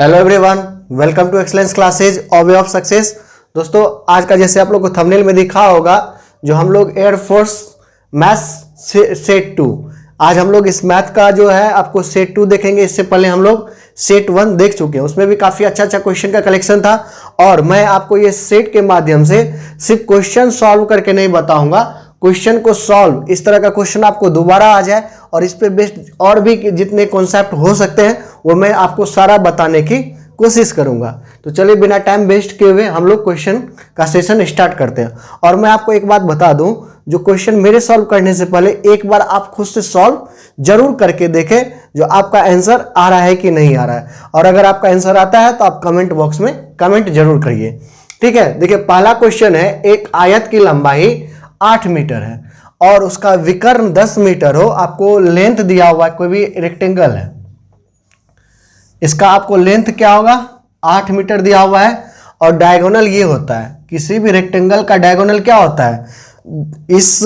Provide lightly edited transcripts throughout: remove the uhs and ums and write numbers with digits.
Hello everyone, welcome to excellence classes और way of success. दोस्तों, आज का जैसे आप लोग को थंबनेल में दिखा होगा, जो हम लोग एयरफोर्स मैथ्स सेट 2, आज हम लोग इस मैथ का जो है आपको सेट 2 देखेंगे। इससे पहले हम लोग सेट 1 देख चुके हैं, उसमें भी काफ़ी अच्छा क्वेश्चन का कलेक्शन था। और मैं आपको ये सेट के माध्यम से सिर्फ क्वेश्चन सॉल्व करके नहीं बताऊंगा, क्वेश्चन को सॉल्व, इस तरह का क्वेश्चन आपको दोबारा आ जाए और इस पे बेस्ड और भी जितने कॉन्सेप्ट हो सकते हैं वो मैं आपको सारा बताने की कोशिश करूंगा। तो चलिए बिना टाइम वेस्ट किए हुए हम लोग क्वेश्चन का सेशन स्टार्ट करते हैं। और मैं आपको एक बात बता दूं, जो क्वेश्चन मेरे सॉल्व करने से पहले एक बार आप खुद से सॉल्व जरूर करके देखें, जो आपका आंसर आ रहा है कि नहीं आ रहा है। और अगर आपका आंसर आता है तो आप कमेंट बॉक्स में कमेंट जरूर करिए, ठीक है। देखिए, पहला क्वेश्चन है, एक आयत की लंबाई 8 मीटर है और उसका विकर्ण 10 मीटर हो। आपको लेंथ दिया हुआ है, कोई भी रेक्टेंगल है, इसका आपको लेंथ क्या होगा, 8 मीटर दिया हुआ है। और डायगोनल ये होता है, किसी भी रेक्टेंगल का डायगोनल क्या होता है, इस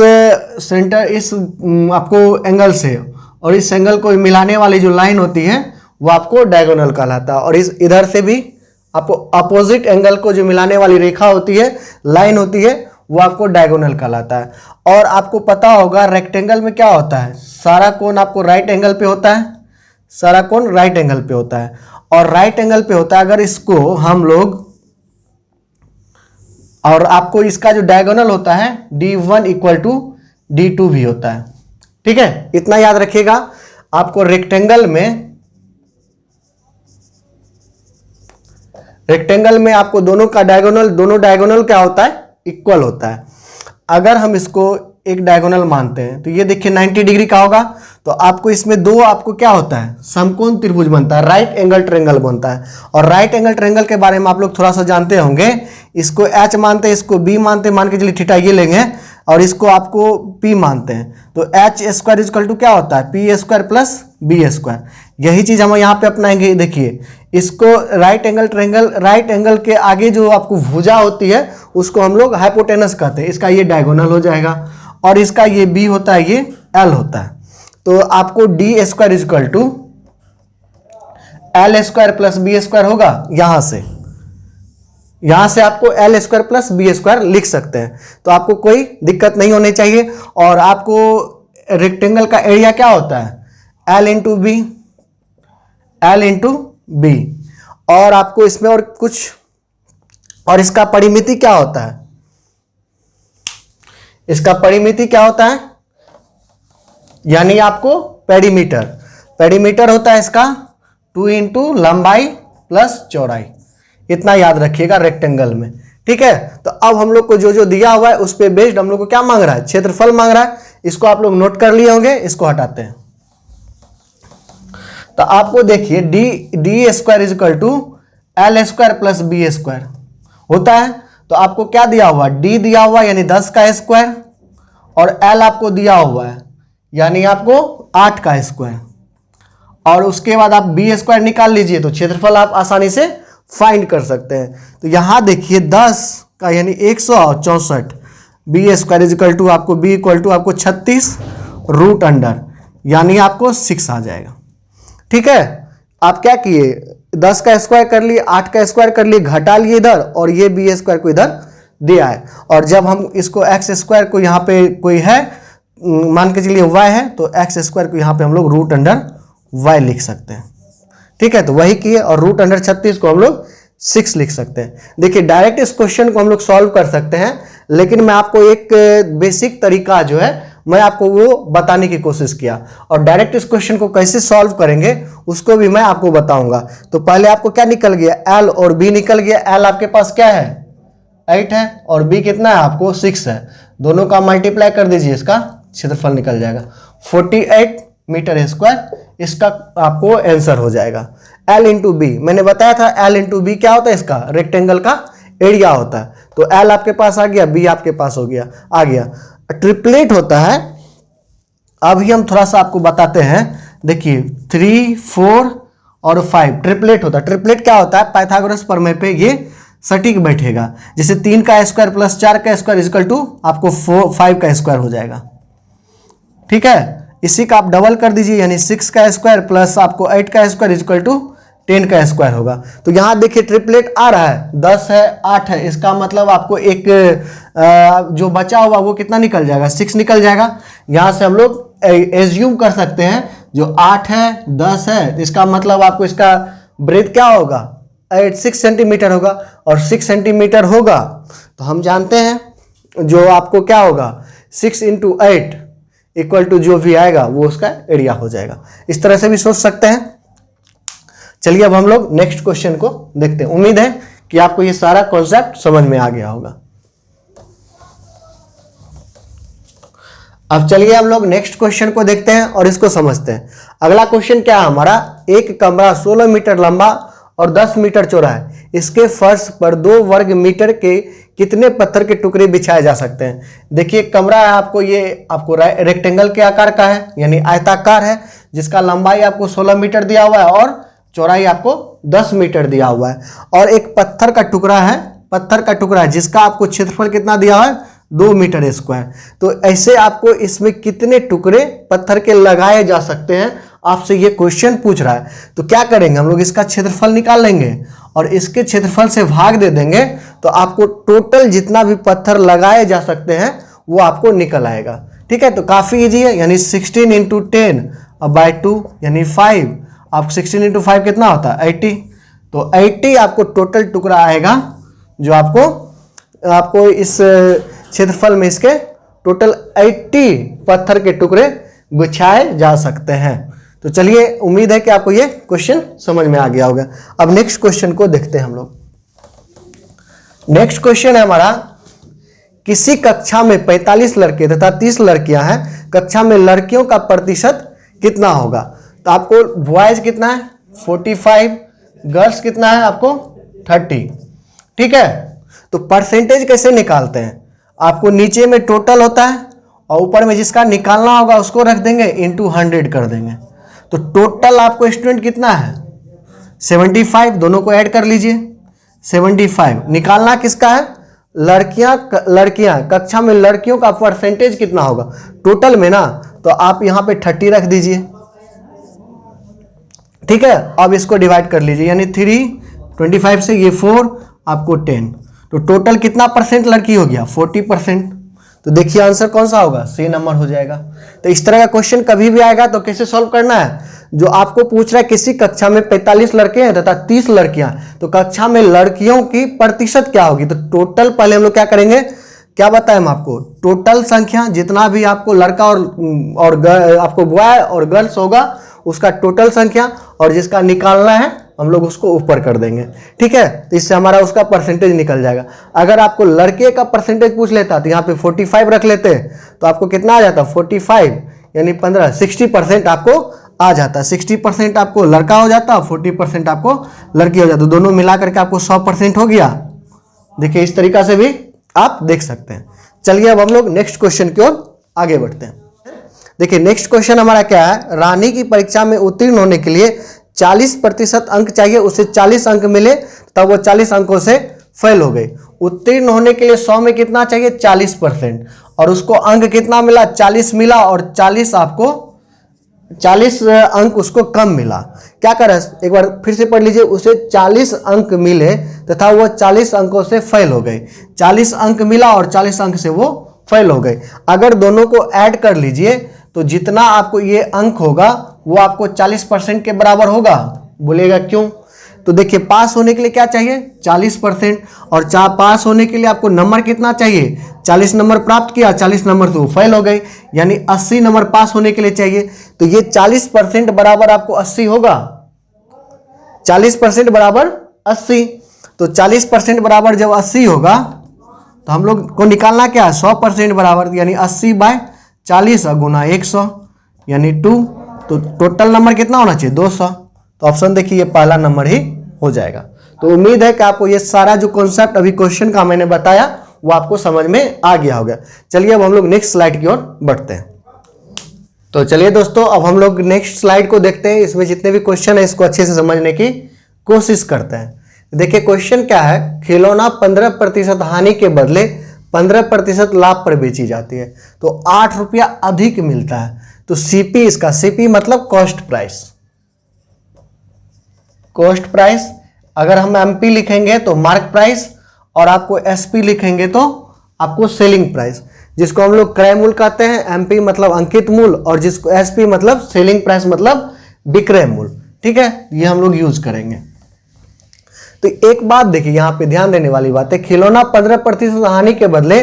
सेंटर, इस आपको एंगल से और इस एंगल को मिलाने वाली जो लाइन होती है वो आपको डायगोनल कहलाता है। और इस इधर से भी आपको अपोजिट एंगल को जो मिलाने वाली रेखा होती है, लाइन होती है, वो आपको डायगोनल कहलाता है। और आपको पता होगा रेक्टेंगल में क्या होता है, सारा कोण आपको राइट एंगल पे होता है, सारा कोण राइट एंगल पे होता है। और राइट एंगल पे होता है, अगर इसको हम लोग, और आपको इसका जो डायगोनल होता है D1 इक्वल टू D2 भी होता है, ठीक है। इतना याद रखिएगा। आपको रेक्टेंगल में आपको दोनों का डायगोनल, दोनों डायगोनल क्या होता है, इक्वल होता है। अगर हम इसको एक डायगोनल मानते हैं तो ये देखिए 90 डिग्री का होगा, तो आपको इसमें दो आपको क्या होता है, समकोण त्रिभुज बनता है, राइट एंगल ट्रायंगल बनता है। और राइट एंगल ट्रायंगल के बारे में आप लोग थोड़ा सा जानते होंगे, इसको H मानते हैं, इसको B मानते हैं, मान के चलिए थीटा ये लेंगे, और इसको आपको P मानते हैं। तो H स्क्वायर इक्वल टू क्या होता है, P square plus B square. यही चीज हम यहाँ पे अपनाएंगे। देखिए, इसको right angle triangle, right angle के आगे जो आपको भुजा होती है उसको हम लोग हाइपोटेनस कहते हैं, इसका ये डायगोनल हो जाएगा। और इसका ये B होता है, ये L होता है। तो आपको D square equal to L square plus B square होगा। यहां से आपको L square plus B square लिख सकते हैं, तो आपको कोई दिक्कत नहीं होनी चाहिए। और आपको रेक्टेंगल का एरिया क्या होता है, L इंटू बी। और आपको इसमें और कुछ, और इसका परिमिति क्या होता है, इसका परिमिति क्या होता है, यानी आपको पेरीमीटर होता है इसका 2 इंटू लंबाई प्लस चौड़ाई। इतना याद रखिएगा रेक्टेंगल में, ठीक है। तो अब हम लोग को जो जो दिया हुआ है उस पे बेस्ड हम लोग को क्या मांग रहा है, क्षेत्रफल मांग रहा है। इसको आप लोग नोट कर लिए होंगे, इसको हटाते हैं। तो आपको देखिए D square equal to L square plus B square होता है। तो आपको क्या दिया हुआ, D दिया हुआ यानी 10 का स्क्वायर, और L आपको दिया हुआ है यानी आपको 8 का स्क्वायर। और उसके बाद आप B स्क्वायर निकाल लीजिए तो क्षेत्रफल आप आसानी से फाइंड कर सकते हैं। तो यहां देखिए 10 का यानी 164, B स्क्वायर इक्वल टू आपको B इक्वल टू आपको 36 रूट अंडर, यानी आपको 6 आ जाएगा, ठीक है। आप क्या किए, 10 का स्क्वायर कर लिए, 8 का स्क्वायर कर लिए, घटा लिए इधर, और ये B स्क्वायर को इधर दिया है। और जब हम इसको x स्क्वायर को यहाँ पे कोई है, मान के चलिए y है, तो x स्क्वायर को यहाँ पे हम लोग रूट अंडर y लिख सकते हैं, ठीक है। तो वही किए, और रूट अंडर 36 को हम लोग 6 लिख सकते हैं। देखिए, डायरेक्ट इस क्वेश्चन को हम लोग सॉल्व कर सकते हैं, लेकिन मैं आपको एक बेसिक तरीका जो है मैं आपको वो बताने की कोशिश किया। और डायरेक्ट इस क्वेश्चन को कैसे सॉल्व करेंगे उसको भी मैं आपको बताऊंगा। तो पहले आपको क्या निकल गया, L और B निकल गया। L आपके पास क्या है, 8 है, और B कितना है आपको 6 है। दोनों का मल्टीप्लाई कर दीजिए, इसका क्षेत्रफल निकल जाएगा 48 मीटर स्क्वायर। इसका आपको आंसर हो जाएगा L इंटू बी। मैंने बताया था L इंटू बी क्या होता है, इसका रेक्टेंगल का एरिया होता है। तो L आपके पास आ गया, B आपके पास हो गया, आ गया। ट्रिपलेट होता है, अभी हम थोड़ा सा आपको बताते हैं। देखिए 3, 4 और 5 ट्रिपलेट होता है। ट्रिपलेट क्या होता है, पाइथागोरस प्रमेय पे ये सटीक बैठेगा। जैसे 3 का स्क्वायर प्लस 4 का स्क्वायर इक्वल टू आपको 5 का स्क्वायर हो जाएगा, ठीक है। इसी का आप डबल कर दीजिए, यानी 6 का स्क्वायर प्लस आपको 8 का स्क्वायर इक्वल टू 10 का स्क्वायर होगा। तो यहाँ देखिए ट्रिपलेट आ रहा है, 10 है 8 है, इसका मतलब आपको एक जो बचा हुआ वो कितना निकल जाएगा, 6 निकल जाएगा। यहाँ से हम लोग एज्यूम कर सकते हैं जो 8 है 10 है, इसका मतलब आपको इसका ब्रेथ क्या होगा, 6 सेंटीमीटर होगा। और 6 सेंटीमीटर होगा तो हम जानते हैं जो आपको क्या होगा 6 × 8 इक्वल टू जो भी आएगा वो उसका एरिया हो जाएगा। इस तरह से भी सोच सकते हैं। चलिए अब हम लोग नेक्स्ट क्वेश्चन को देखते हैं। उम्मीद है कि आपको ये सारा कॉन्सेप्ट समझ में आ गया होगा। अब चलिए हम लोग नेक्स्ट क्वेश्चन को देखते हैं और इसको समझते हैं। अगला क्वेश्चन क्या है हमारा, एक कमरा 16 मीटर लंबा और 10 मीटर चौड़ा है, इसके फर्श पर 2 वर्ग मीटर के कितने पत्थर के टुकड़े बिछाए जा सकते हैं। देखिए कमरा है आपको, ये आपको रेक्टेंगल के आकार का है यानी आयताकार है, जिसका लंबाई आपको 16 मीटर दिया हुआ है और चौड़ाई आपको 10 मीटर दिया हुआ है। और एक पत्थर का टुकड़ा है, जिसका आपको क्षेत्रफल कितना दिया हुआ है 2 मीटर स्क्वायर। तो ऐसे आपको इसमें कितने टुकड़े पत्थर के लगाए जा सकते हैं, आपसे ये क्वेश्चन पूछ रहा है। तो क्या करेंगे हम लोग, इसका क्षेत्रफल निकाल लेंगे और इसके क्षेत्रफल से भाग दे देंगे, तो आपको टोटल जितना भी पत्थर लगाए जा सकते हैं वो आपको निकल आएगा। ठीक है, तो काफी इजी है, यानी 16 × 10/2 यानी 5। आप 16 × 5 कितना होता है 80। तो 80 आपको टोटल टुकड़ा आएगा जो आपको इस क्षेत्रफल में इसके टोटल 80 पत्थर के टुकड़े बिछाए जा सकते हैं। तो चलिए उम्मीद है कि आपको ये क्वेश्चन समझ में आ गया होगा। अब नेक्स्ट क्वेश्चन को देखते हैं हम लोग। नेक्स्ट क्वेश्चन है हमारा, किसी कक्षा में 45 लड़के तथा 30 लड़कियां हैं, कक्षा में लड़कियों का प्रतिशत कितना होगा। तो आपको बॉयज कितना है 45, गर्ल्स कितना है आपको 30। ठीक है, तो परसेंटेज कैसे निकालते हैं, आपको नीचे में टोटल होता है और ऊपर में जिसका निकालना होगा उसको रख देंगे इंटू 100 कर देंगे। तो टोटल आपको स्टूडेंट कितना है 75, दोनों को ऐड कर लीजिए 75। निकालना किसका है, लड़कियां कक्षा में लड़कियों का परसेंटेज कितना होगा टोटल में ना, तो आप यहां पे 30 रख दीजिए। ठीक है, अब इसको डिवाइड कर लीजिए, यानी 3 25 से ये 4 आपको 10, तो टोटल कितना परसेंट लड़की हो गया 40%। तो देखिए आंसर कौन सा होगा, सी नंबर हो जाएगा। तो इस तरह का क्वेश्चन कभी भी आएगा तो कैसे सॉल्व करना है, जो आपको पूछ रहा है किसी कक्षा में 45 लड़के हैं तथा 30 लड़कियां, तो कक्षा में लड़कियों की प्रतिशत क्या होगी। तो टोटल पहले हम लोग क्या करेंगे, क्या बताएं हम आपको, टोटल संख्या जितना भी आपको लड़का और आपको बॉय और गर्ल्स होगा उसका टोटल संख्या, और जिसका निकालना है हम लोग उसको ऊपर कर देंगे। ठीक है, तो इससे हमारा उसका परसेंटेज निकल जाएगा। अगर आपको लड़के का परसेंटेज पूछ लेता तो यहाँ पे 45 रख लेते, तो आपको कितना आ जाता 45 यानी 15 60% आपको आ जाता। 60% आपको लड़का हो जाता, 40% आपको लड़की हो जाता, तो दोनों मिला करके आपको 100% हो गया। देखिए इस तरीका से भी आप देख सकते हैं। चलिए अब हम लोग नेक्स्ट क्वेश्चन की ओर आगे बढ़ते हैं। देखिए नेक्स्ट क्वेश्चन हमारा क्या है, रानी की परीक्षा में उत्तीर्ण होने के लिए 40% अंक चाहिए, उसे 40 अंक मिले तब वो 40 अंकों से फेल हो गई। उत्तीर्ण होने के लिए 100 में कितना चाहिए 40%, और उसको अंक कितना मिला 40 मिला, और 40 अंक उसको कम मिला। क्या करें, एक बार फिर से पढ़ लीजिए, उसे 40 अंक मिले तथा वो 40 अंकों से फेल हो गई। 40 अंक मिला और 40 अंक से वो फेल हो गई। अगर दोनों को ऐड कर लीजिए तो जितना आपको ये अंक होगा वो आपको 40% के बराबर होगा। बोलेगा क्यों, तो देखिए पास होने के लिए क्या चाहिए 40%, और पास होने के लिए आपको नंबर कितना चाहिए 40 नंबर प्राप्त किया, 40 नंबर से वो फेल हो गई, यानी 80 नंबर पास होने के लिए चाहिए। तो ये 40% बराबर आपको 80 होगा, 40% बराबर 80। तो 40% बराबर जब 80 होगा तो हम लोग को निकालना क्या है 100% बराबर, यानी 80/40 गुना 100 यानी 2। तो टोटल नंबर कितना होना चाहिए 200। तो ऑप्शन देखिए ये पहला नंबर ही हो जाएगा। तो उम्मीद है कि आपको ये सारा जो कॉन्सेप्ट अभी क्वेश्चन का मैंने बताया वो आपको समझ में आ गया होगा। चलिए अब हम लोग नेक्स्ट स्लाइड की ओर बढ़ते हैं। तो चलिए दोस्तों अब हम लोग नेक्स्ट स्लाइड को देखते हैं। इसमें जितने भी क्वेश्चन है इसको अच्छे से समझने की कोशिश करते हैं। देखिए क्वेश्चन क्या है, खिलौना 15% हानि के बदले 15% लाभ पर बेची जाती है, तो 8 रुपया अधिक मिलता है। तो सीपी, इसका सीपी मतलब कॉस्ट प्राइस, कॉस्ट प्राइस, अगर हम एमपी लिखेंगे तो मार्क प्राइस, और आपको एसपी लिखेंगे तो आपको सेलिंग प्राइस, जिसको हम लोग क्रय मूल्य कहते हैं। एमपी मतलब अंकित मूल्य, और जिसको एसपी मतलब सेलिंग प्राइस मतलब विक्रय मूल्य। ठीक है, ये हम लोग यूज करेंगे। तो एक बात देखिए, यहां पे ध्यान देने वाली बात है, खिलौना 15% हानि के बदले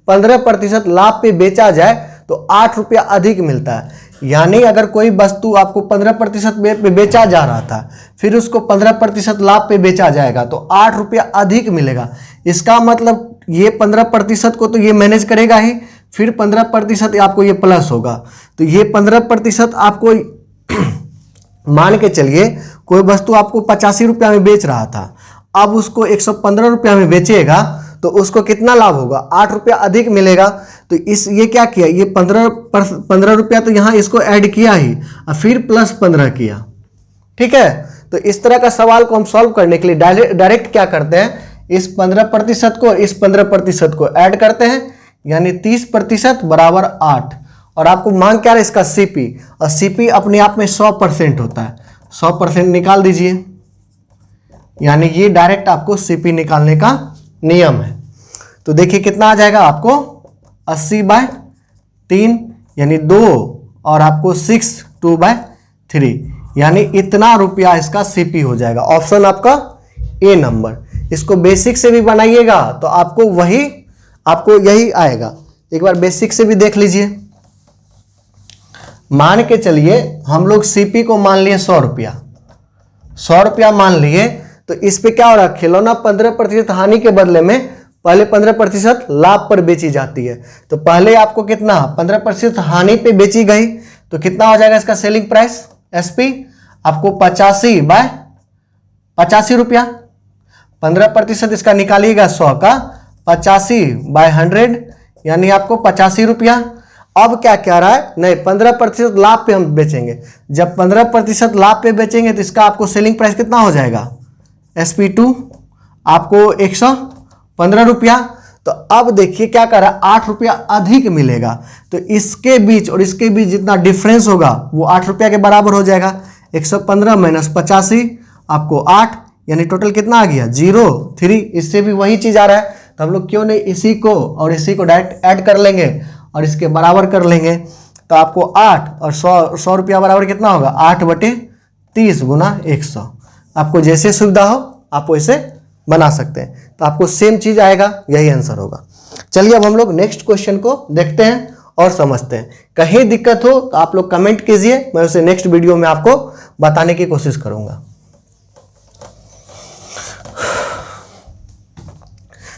15% लाभ पे बेचा जाए तो 8 रुपया अधिक मिलता है। यानी अगर कोई वस्तु आपको 15% पे बेचा जा रहा था, फिर उसको 15% लाभ पे बेचा जाएगा तो 8 रुपया अधिक मिलेगा। इसका मतलब ये 15% को तो ये मैनेज करेगा ही, फिर 15% आपको ये प्लस होगा। तो ये 15% आपको मान के चलिए कोई वस्तु आपको 85 रुपया में बेच रहा था, अब उसको 115 रुपया में बेचेगा तो उसको कितना लाभ होगा, 8 रुपया अधिक मिलेगा। तो ये क्या किया, ये 15 रुपया तो यहाँ इसको ऐड किया ही, और फिर प्लस 15 किया। ठीक है, तो इस तरह का सवाल को हम सॉल्व करने के लिए डायरेक्ट क्या करते हैं, इस 15% को इस 15% को ऐड करते हैं, यानी 30% बराबर 8। और आपको मांग क्या है इसका सीपी, और सीपी अपने आप में 100% होता है। 100% निकाल दीजिए, यानी ये डायरेक्ट आपको सीपी निकालने का नियम है। तो देखिए कितना आ जाएगा आपको, 80/3 यानी 2, और आपको 6 2/3 यानी इतना रुपया इसका सीपी हो जाएगा। ऑप्शन आपका ए नंबर। इसको बेसिक से भी बनाइएगा तो आपको यही आएगा। एक बार बेसिक से भी देख लीजिए। मान के चलिए हम लोग सीपी को मान लिए 100 रुपया, 100 रुपया मान लिए, तो इस पे क्या हो रहा है, खिलौना 15% हानि के बदले में पहले 15% लाभ पर बेची जाती है। तो पहले आपको कितना 15% हानि पे बेची गई, तो कितना हो जाएगा इसका सेलिंग प्राइस एसपी, आपको 85 रुपया। 15% इसका निकालिएगा 100 का, 85/100 यानी आपको 85 रुपया। अब क्या कह रहा है, नहीं 15% लाभ पे हम बेचेंगे। जब 15% लाभ पे बेचेंगे तो इसका आपको सेलिंग प्राइस कितना हो जाएगा, SP2 आपको 115 रुपया। तो अब देखिए क्या कर रहा है, 8 रुपया अधिक मिलेगा। तो इसके बीच और इसके बीच जितना डिफरेंस होगा वो 8 रुपया के बराबर हो जाएगा। 115 - 85 आपको 8, यानी टोटल कितना आ गया 0 3। इससे भी वही चीज आ रहा है, तो हम लोग क्यों नहीं इसी को और इसी को डायरेक्ट ऐड कर लेंगे और इसके बराबर कर लेंगे। तो आपको 8 और 100 रुपया बराबर कितना होगा, 8/30 गुना 100। आपको जैसे सुविधा हो आप वैसे बना सकते हैं, तो आपको सेम चीज आएगा, यही आंसर होगा। चलिए अब हम लोग नेक्स्ट क्वेश्चन को देखते हैं और समझते हैं। कहीं दिक्कत हो तो आप लोग कमेंट कीजिए, मैं उसे नेक्स्ट वीडियो में आपको बताने की कोशिश करूंगा।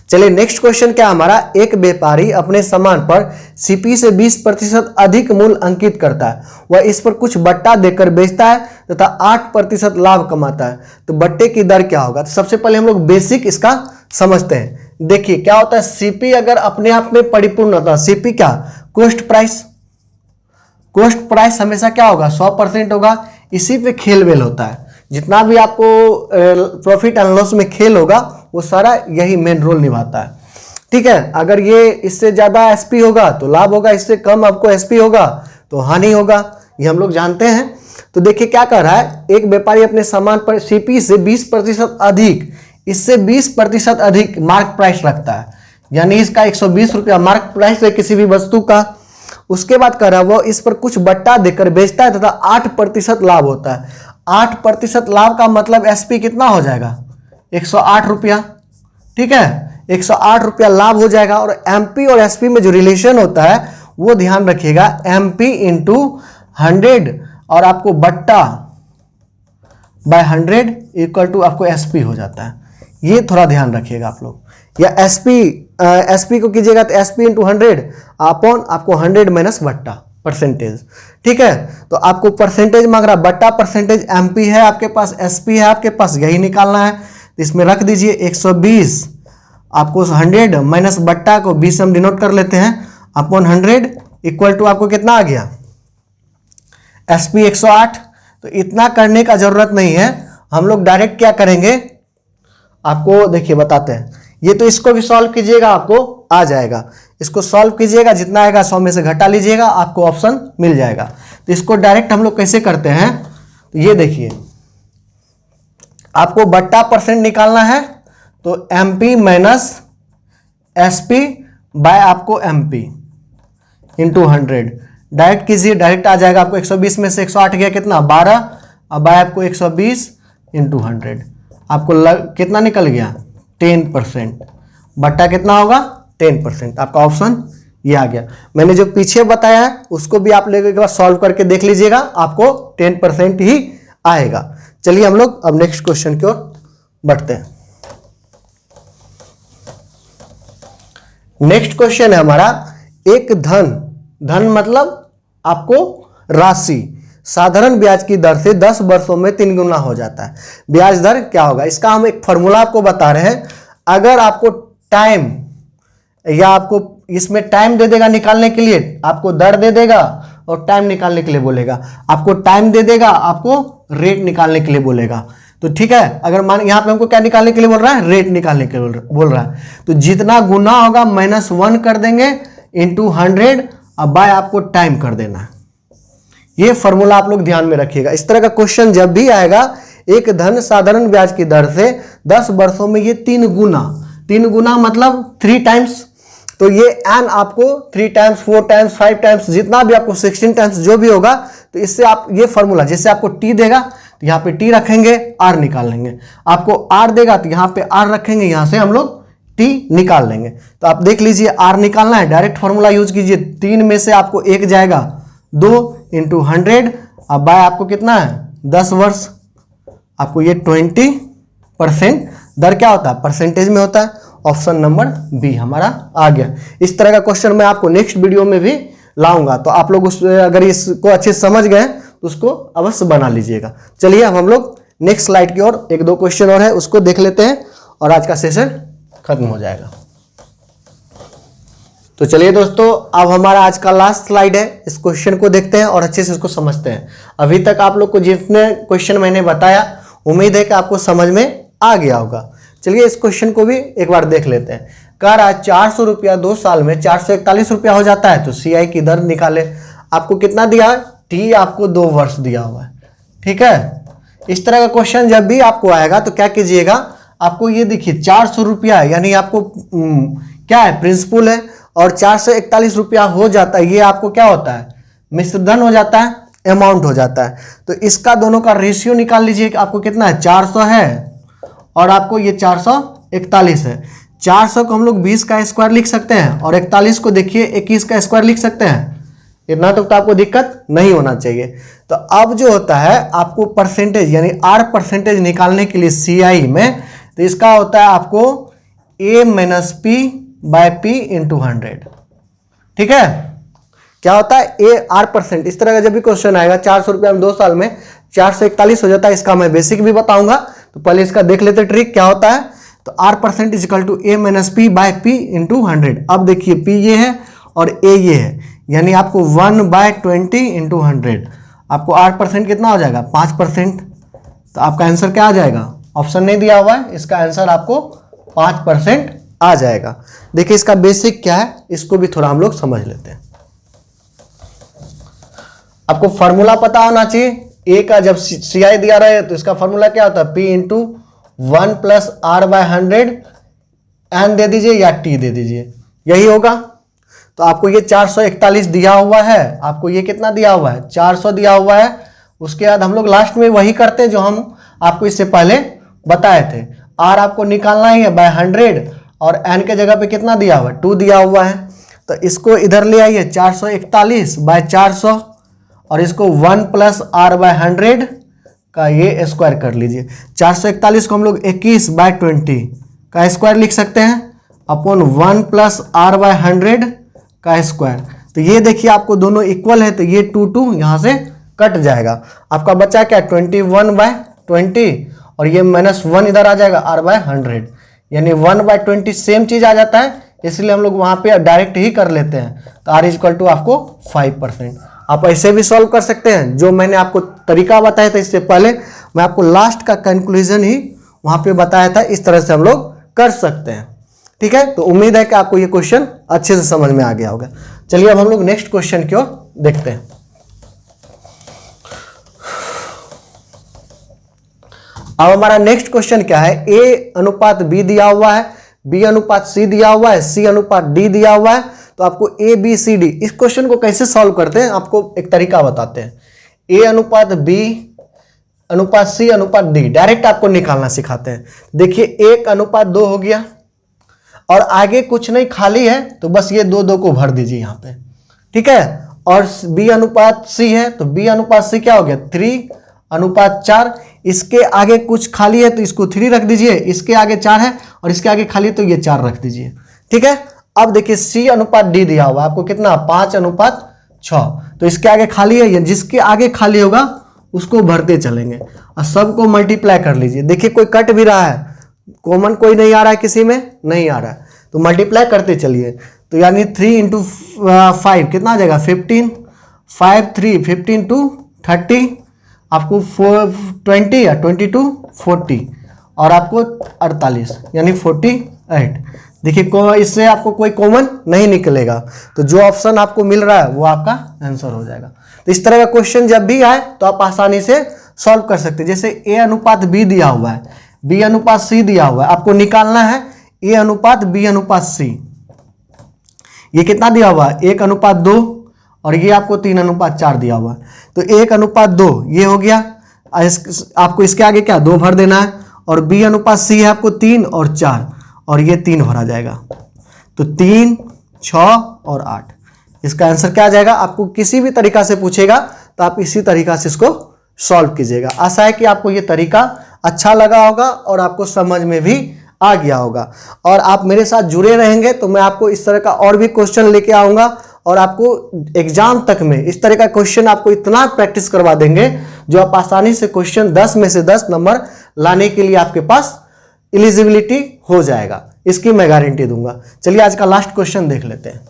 चलिए नेक्स्ट क्वेश्चन क्या हमारा, एक व्यापारी अपने सामान पर सीपी से 20% अधिक मूल्य अंकित करता है, वह इस पर कुछ बट्टा देकर बेचता है तथा 8% लाभ कमाता है, तो बट्टे की दर क्या होगा। तो सबसे पहले हम लोग बेसिक इसका समझते हैं। देखिए क्या होता है, सीपी अगर अपने आप में परिपूर्ण होता है, सीपी क्या, कॉस्ट प्राइस। कॉस्ट प्राइस हमेशा क्या होगा, 100% होगा। इसी पे खेल वेल होता है, जितना भी आपको प्रॉफिट एंड लॉस में खेल होगा वो सारा यही मेन रोल निभाता है। ठीक है, अगर ये इससे ज्यादा एसपी होगा तो लाभ होगा, इससे कम आपको एसपी होगा तो हानि होगा, ये हम लोग जानते हैं। तो देखिए क्या कर रहा है, एक व्यापारी अपने सामान पर सीपी से 20% अधिक, इससे 20% अधिक मार्क प्राइस रखता है, यानी इसका 120 रुपया मार्क प्राइस है किसी भी वस्तु का। उसके बाद कर रहा है वो इस पर कुछ बट्टा देकर बेचता है तथा 8% लाभ होता है। 8% लाभ का मतलब एसपी कितना हो जाएगा, 108 रुपया। ठीक है, 108 रुपया लाभ हो जाएगा। और एमपी और एसपी में जो रिलेशन होता है वो ध्यान रखिएगा, एमपी इंटू 100 और आपको बट्टा बाय 100 इक्वल टू आपको एसपी हो जाता है। ये थोड़ा ध्यान रखिएगा आप लोग, या एसपी को कीजिएगा तो एसपी इंटू 100 अपॉन आपको 100 माइनस बट्टा परसेंटेज। ठीक है, तो आपको परसेंटेज मांग रहा, बट्टा परसेंटेज एमपी है आपके पास, एसपी है आपके पास, यही निकालना है। इसमें रख दीजिए 120 आपको 100 माइनस बट्टा को 20 हम डिनोट कर लेते हैं अपॉन 100 इक्वल टू आपको कितना आ गया, एसपी 108। तो इतना करने का जरूरत नहीं है, हम लोग डायरेक्ट क्या करेंगे आपको देखिए बताते हैं। ये तो इसको भी सॉल्व कीजिएगा आपको आ जाएगा, इसको सॉल्व कीजिएगा, जितना आएगा 100 में से घटा लीजिएगा, आपको ऑप्शन मिल जाएगा। तो इसको डायरेक्ट हम लोग कैसे करते हैं, तो ये देखिए आपको बट्टा परसेंट निकालना है तो MP माइनस SP बाय आपको MP इंटू 100 डायरेक्ट कीजिए, डायरेक्ट आ जाएगा आपको। 120 में से 108 गया कितना 12, अब बाय आपको 120 इंटू 100 आपको कितना निकल गया 10%। बट्टा कितना होगा 10%। आपका ऑप्शन ये आ गया। मैंने जो पीछे बताया है उसको भी आप लोग एक बार सॉल्व करके देख लीजिएगा, आपको 10% ही आएगा। चलिए हम लोग अब नेक्स्ट क्वेश्चन की ओर बढ़ते हैं। नेक्स्ट क्वेश्चन है हमारा, एक धन मतलब आपको राशि साधारण ब्याज की दर से 10 वर्षों में 3 गुना हो जाता है। ब्याज दर क्या होगा, इसका हम एक फॉर्मूला आपको बता रहे हैं। अगर आपको टाइम या आपको इसमें टाइम दे देगा निकालने के लिए, आपको दर दे देगा और टाइम निकालने के लिए बोलेगा, आपको टाइम दे देगा, आपको रेट निकालने के लिए बोलेगा। तो ठीक है, अगर मान यहां पे हमको क्या निकालने के लिए बोल रहा है, रेट निकालने के लिए बोल रहा है, तो जितना गुना होगा -1 कर देंगे इंटू 100, अब बाय आपको टाइम कर देना है। ये फॉर्मूला आप लोग ध्यान में रखिएगा। इस तरह का क्वेश्चन जब भी आएगा, एक धन साधारण ब्याज की दर से 10 वर्षों में ये 3 गुना मतलब 3 टाइम्स, तो ये n आपको 3 टाइम्स 4 टाइम्स 5 टाइम्स जितना भी आपको 16 टाइम्स जो भी होगा, तो इससे आप ये फॉर्मूला जैसे आपको t देगा तो यहाँ पे t रखेंगे, r निकाल लेंगे, आपको r देगा तो यहाँ पे r रखेंगे, यहाँ से हम लोग t निकाल लेंगे। तो आप देख लीजिए r निकालना है, डायरेक्ट फॉर्मूला यूज कीजिए। 3 में से आपको 1 जाएगा 2 इंटू 100, अब बाय आपको कितना है 10 वर्ष, आपको ये 20% दर क्या होता है परसेंटेज में होता है। ऑप्शन नंबर बी हमारा आ गया। इस तरह का क्वेश्चन मैं आपको नेक्स्ट वीडियो में भी लाऊंगा, तो आप लोग उस अगर इसको अच्छे से समझ गए तो उसको अवश्य बना लीजिएगा। चलिए अब हम लोग नेक्स्ट स्लाइड की ओर, 1-2 क्वेश्चन और है उसको देख लेते हैं और आज का सेशन खत्म हो जाएगा। तो चलिए दोस्तों, अब हमारा आज का लास्ट स्लाइड है, इस क्वेश्चन को देखते हैं और अच्छे से इसको समझते हैं। अभी तक आप लोग को जितने क्वेश्चन मैंने बताया, उम्मीद है कि आपको समझ में आ गया होगा। चलिए इस क्वेश्चन को भी एक बार देख लेते हैं। कह रहा है 400 रुपया 2 साल में 441 रुपया हो जाता है, तो CI की दर निकाले। आपको कितना दिया है, T आपको 2 वर्ष दिया हुआ है। ठीक है, इस तरह का क्वेश्चन जब भी आपको आएगा तो क्या कीजिएगा, आपको ये देखिए 400 रुपया यानी आपको क्या है प्रिंसिपल है, और 441 रुपया हो जाता है, ये आपको क्या होता है मिश्रधन हो जाता है, अमाउंट हो जाता है। तो इसका दोनों का रेशियो निकाल लीजिए कि आपको कितना है 400 है और आपको ये 441 है। 400 को हम लोग 20 का स्क्वायर लिख सकते हैं और 41 को देखिए 21 का स्क्वायर लिख सकते हैं। इतना तो आपको दिक्कत नहीं होना चाहिए। तो अब जो होता है आपको परसेंटेज यानी R परसेंटेज निकालने के लिए CI में, तो इसका होता है आपको A minus P by P into 100। ठीक है, क्या होता है AR परसेंट। इस तरह का जब भी क्वेश्चन आएगा 400 रुपया में 2 साल में 441 हो जाता है, इसका मैं बेसिक भी बताऊंगा, तो पहले इसका देख लेते ट्रिक क्या होता है। तो R percent is equal to A minus P by P into 100। अब देखिए P ये है और A ये है, यानी आपको 1/20 इंटू 100, आपको R परसेंट कितना हो जाएगा 5%। तो आपका आंसर क्या आ जाएगा, ऑप्शन नहीं दिया हुआ है, इसका आंसर आपको 5% आ जाएगा। देखिए इसका बेसिक क्या है, इसको भी थोड़ा हम लोग समझ लेते हैं। आपको फॉर्मूला पता होना चाहिए। A का जब CI दिया रहे तो इसका फॉर्मूला क्या होता है P into 1 plus R/100, N दे दीजिए या T दे दीजिए, यही होगा। तो आपको ये 441 दिया हुआ है, आपको ये कितना दिया हुआ है 400 दिया हुआ है। उसके बाद हम लोग लास्ट में वही करते हैं जो हम आपको इससे पहले बताए थे। R आपको निकालना ही है बाय 100 और N के जगह पे कितना दिया हुआ है 2 दिया हुआ है। तो इसको इधर ले आइए 441 बाय 400 और इसको 1 प्लस R/100 का ये स्क्वायर कर लीजिए। 441 को हम लोग 21/20 का स्क्वायर लिख सकते हैं अपॉन 1 प्लस R/100 का स्क्वायर। तो ये देखिए आपको दोनों इक्वल है, तो ये 2 यहाँ से कट जाएगा। आपका बचा क्या 21/20 और ये -1 इधर आ जाएगा R/100, यानी 1/20 सेम चीज आ जाता है, इसलिए हम लोग वहां पे डायरेक्ट ही कर लेते हैं। तो R इज इक्वल टू आपको 5%। आप ऐसे भी सॉल्व कर सकते हैं, जो मैंने आपको तरीका बताया था इससे पहले, मैं आपको लास्ट का कंक्लूजन ही वहां पे बताया था। इस तरह से हम लोग कर सकते हैं। ठीक है, तो उम्मीद है कि आपको ये क्वेश्चन अच्छे से समझ में आ गया होगा। चलिए अब हम लोग नेक्स्ट क्वेश्चन की ओर देखते हैं। अब हमारा नेक्स्ट क्वेश्चन क्या है, A अनुपात B दिया हुआ है, B अनुपात C दिया हुआ है, C अनुपात D दिया हुआ है। तो आपको A B C D इस क्वेश्चन को कैसे सॉल्व करते हैं आपको एक तरीका बताते हैं। A अनुपात B अनुपात C अनुपात D डायरेक्ट आपको निकालना सिखाते हैं। देखिए 1 अनुपात 2 हो गया और आगे कुछ नहीं खाली है तो बस ये 2 को भर दीजिए यहाँ पे, ठीक है। और B अनुपात C है तो B अनुपात C क्या हो गया 3 अनुपात 4। इसके आगे कुछ खाली है तो इसको 3 रख दीजिए, इसके आगे 4 है और इसके आगे खाली है तो ये 4 रख दीजिए, ठीक है। अब देखिए C अनुपात D दिया हुआ आपको कितना 5 अनुपात 6। तो इसके आगे खाली है, जिसके आगे खाली होगा उसको भरते चलेंगे और सबको मल्टीप्लाई कर लीजिए। देखिए कोई कट भी रहा है, कॉमन कोई नहीं आ रहा है, किसी में नहीं आ रहा है तो मल्टीप्लाई करते चलिए। तो यानी 3 इंटू 5 कितना आ जाएगा 15, 5 3 15 टू 30 आपको 20 या 22 40 और आपको 48 यानी 48। देखिए इससे आपको कोई कॉमन नहीं निकलेगा तो जो ऑप्शन आपको मिल रहा है वो आपका आंसर हो जाएगा। तो इस तरह का क्वेश्चन जब भी आए तो आप आसानी से सॉल्व कर सकते हैं। जैसे A अनुपात B दिया हुआ है, B अनुपात C दिया हुआ है, आपको निकालना है A अनुपात B अनुपात C। ये कितना दिया हुआ है 1 अनुपात 2 और ये आपको 3 अनुपात 4 दिया हुआ है। तो 1 अनुपात 2 ये हो गया, आपको इसके आगे क्या 2 भर देना है और B अनुपात C है आपको 3 और 4 और ये 3 भरा जाएगा। तो 3 6 और 8 इसका आंसर क्या आ जाएगा। आपको किसी भी तरीका से पूछेगा तो आप इसी तरीका से इसको सॉल्व कीजिएगा। आशा है कि आपको ये तरीका अच्छा लगा होगा और आपको समझ में भी आ गया होगा और आप मेरे साथ जुड़े रहेंगे तो मैं आपको इस तरह का और भी क्वेश्चन लेके आऊँगा और आपको एग्जाम तक में इस तरह का क्वेश्चन आपको इतना प्रैक्टिस करवा देंगे जो आप आसानी से क्वेश्चन 10 में से 10 नंबर लाने के लिए आपके पास एलिजिबिलिटी हो जाएगा, इसकी मैं गारंटी दूंगा। चलिए आज का लास्ट क्वेश्चन देख लेते हैं।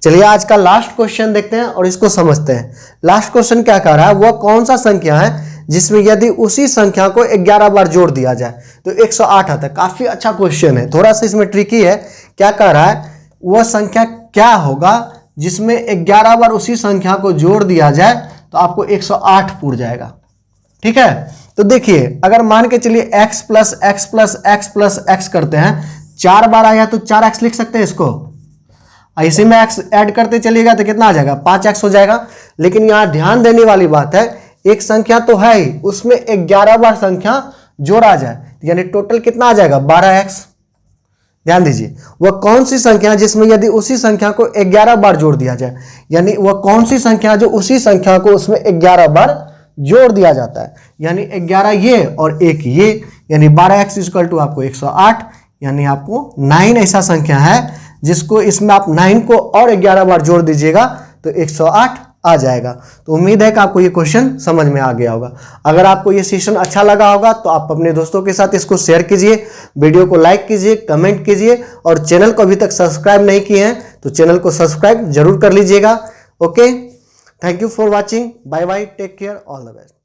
चलिए आज का लास्ट क्वेश्चन देखते हैं और इसको समझते हैं। लास्ट क्वेश्चन क्या कह रहा है, वह कौन सा संख्या है जिसमें यदि उसी संख्या को 11 बार जोड़ दिया जाए तो 108 आता है। काफी अच्छा क्वेश्चन है, थोड़ा सा इसमें ट्रिकी है। क्या कह रहा है, वह संख्या क्या होगा जिसमें 11 बार उसी संख्या को जोड़ दिया जाए तो आपको 108 पूर जाएगा, ठीक है। तो देखिए अगर मान के चलिए x plus x plus x plus x करते हैं, 4 बार आया तो 4x लिख सकते हैं इसको, इसी में x ऐड करते चलिएगा तो कितना आ जाएगा 5x हो जाएगा। लेकिन यहाँ ध्यान देने वाली बात है, एक संख्या तो है ही, उसमें 11 बार संख्या जोड़ा जाए यानी टोटल कितना आ जाएगा 12x। ध्यान दीजिए वह कौन सी संख्या जिसमें यदि उसी संख्या को 11 बार जोड़ दिया जाए, यानी वह कौन सी संख्या जो उसी संख्या को उसमें 11 बार जोड़ दिया जाता है, यानी 11 ये और 1 ये, यानी 12x इक्वल टू आपको 108। यानी आपको 9 ऐसा संख्या है जिसको इसमें आप 9 को और 11 बार जोड़ दीजिएगा तो 108 आ जाएगा। तो उम्मीद है कि आपको ये क्वेश्चन समझ में आ गया होगा। अगर आपको ये सेशन अच्छा लगा होगा तो आप अपने दोस्तों के साथ इसको शेयर कीजिए, वीडियो को लाइक कीजिए, कमेंट कीजिए और चैनल को अभी तक सब्सक्राइब नहीं किए हैं तो चैनल को सब्सक्राइब जरूर कर लीजिएगा। Okay, thank you for watching, bye bye, take care, all the best.